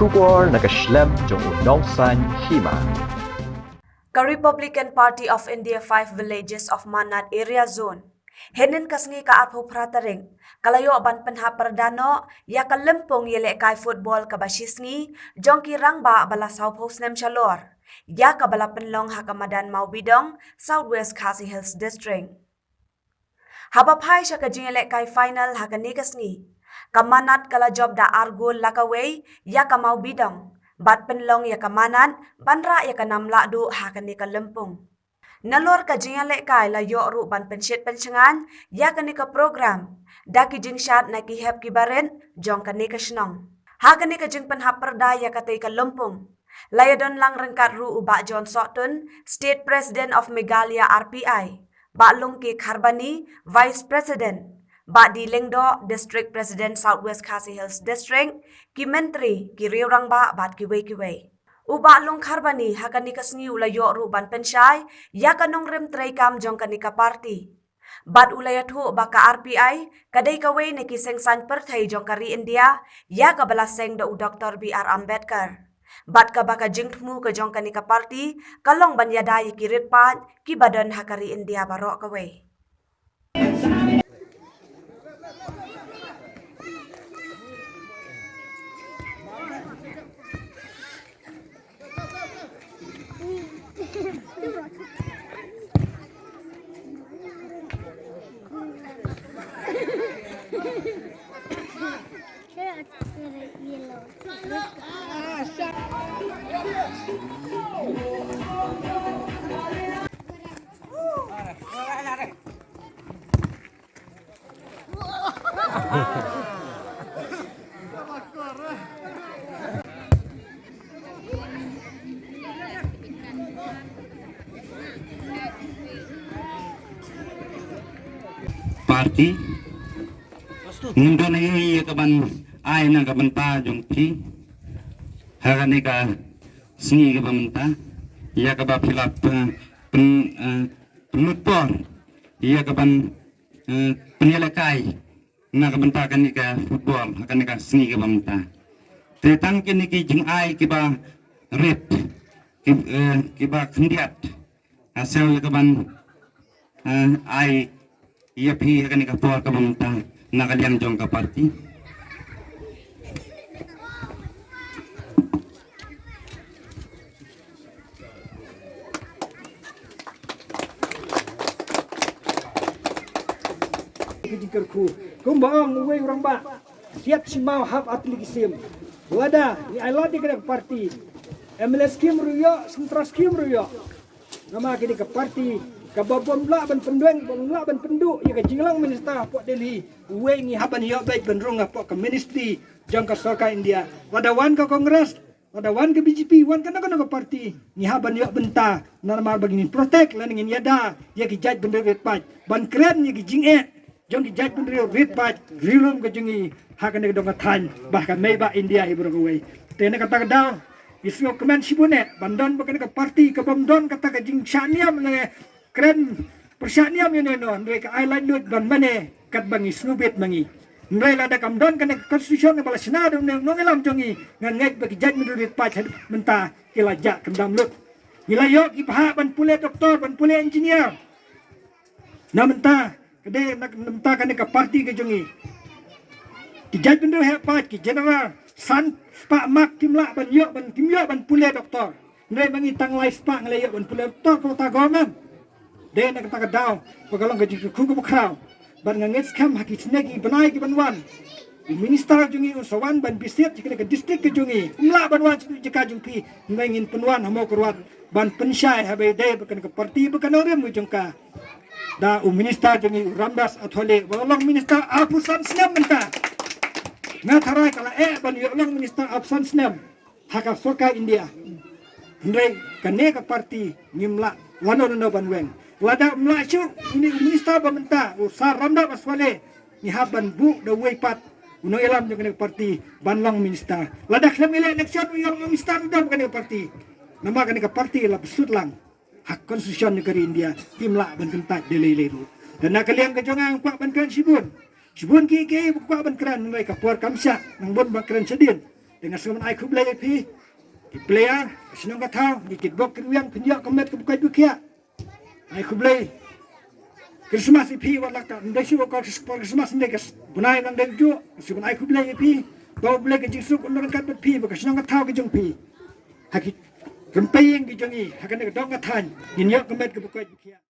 Kubor nakaslem jong unongsan hima. Ka Republican Party of India 5 villages of Manad area zone. Henen kasngi ka atho prataring. Kalayo aban penha perdano ya kalempong yele kai football ka basisngi jong kirang ba bala South nem chalor. Ya ka bala penlong hakamadan Maubidong Southwest Khasi Hills District. Habapai siya ka jingele kai final hakani kasngi. Kamanat kala job da argul lakaway ya ka Maubidong. Bat penlong ya kamanan, banra ya kanamla du hakani ka lempung. Nalor ka jingale kai la yo ru ban pensyet pencengan, ya kani ka program. Daki jing syat na ki hep ki baren, jong kani ka shnong. Hakani ka jing penhap perda ya katay ka lempung. Layadon lang rengkat ru uba John Sotton, State President of Meghalaya RPI. Ba Lungki Kharbani, Vice President. Ba di Lengdo, District President Southwest Khasi Hills District, ki menteri, ki riurang ba bat ki wei. Uba Lung Kharbani hakani kasngi ulayo ruban pensyay, ya kanong rem kam jong kanika party. Bat ulayathu ba ka RPI, kadai kaway na kisengsan pertay jong kari India, ya kabalaseng da u Dr. B.R. Ambedkar. Bat ka baka jingtmu ka jong kanika party, kalong banyaday ki ritpan, ki badan hakari India barok kaway. Parti mundo na iya kaban ay na kabanta jong pi harane ka singi ka bamanta iya ka ba pilap penutpor iya kaban penyelakay na kabanta kan ka football hakan ka singi ka bamanta tetan kini ki jing ay kiba rep kiba kendiat asal kaban ay iya pi hakan ka por ka bamanta nakalian jong ka parti Kerku, kumbaong uwe orang ba, siap si mau hap atlik sim, wada ni alat di parti, MLS kim ruyo, sentras kim ruyo, nama kini ke parti, kababon la ban pendueng, ban la ban pendu, ya ke jinglang minister pok Delhi, uwe ni haban yo baik benrung pok ke ministry, jang ke Sarkar India, wada wan ke Kongres, wada wan ke BJP, wan ke ke parti, ni haban yo benta, nama begini protek, laningin yada, ya ke jaj bender pat, ban keren ya ke jing'e. Jong di jaj pendiri rit pat rilum ke jengi hakan ke dong tan bahkan meba India ibu rogoi tena kata kedau isu kemen sibune bandon bukan ke parti ke bomdon kata ke jing syaniam ne keren persyaniam ini no mereka island lut ban mane kat bangi snubit bangi mereka ada kamdon kena konstitusi ne bala senado ne ngelam jongi ngan ngek bagi jaj pendiri rit pat mentah kilajak kendam lut wilayok ipaha ban pule doktor ban pule engineer na mentah kede nak nemtakan ke parti ke jongi kijaj benda hepat ki general san pak mak kimla ban yok ban kimyo ban pule doktor ndai bangi tang lai spa ngalay ban pule doktor ko ta gomen de nak ta daw pagalong ke jiku ku kraw ban ngets kam haki snegi banai ki banwan minister jongi usawan ban bisit ke district ke jongi mla banwan jika jungpi ngin penwan hamo kurwat ban pensyai habe de bukan ke parti bukan orang mujungka da minister jengi Ramdas athole walong minister apusan snam menta ngatharai kala ban yolong minister apusan snam haka soka India ndai kane ka parti ngimla wanono banweng lada mla chu ini minister bamenta usar Ramdas aswale ni haban bu da weipat uno elam jengi parti banlong minister lada klam election yolong minister da kane parti nama kane ka parti la besut lang hak konstitusi negara India timla ban kentat deleleru dan nak kalian kejongang kuak ban kran sibun ki kuak ban kran mereka puar kamsya nang bon ban kran sedin dengan semen ai kublai pi di player senang kata di kitbok kirwiang penjak kemet ke bukai bukia ai kublai Christmas pi walak ta ndai shu ko Christmas ndai kes bunai nang dai ju semen ai kublai pi bau blai ke jingsuk undur kat pi ba senang kata ke jong pi haki rempeyeng ke jongi hakan ke dong katan nyak kemet ke bukai bukia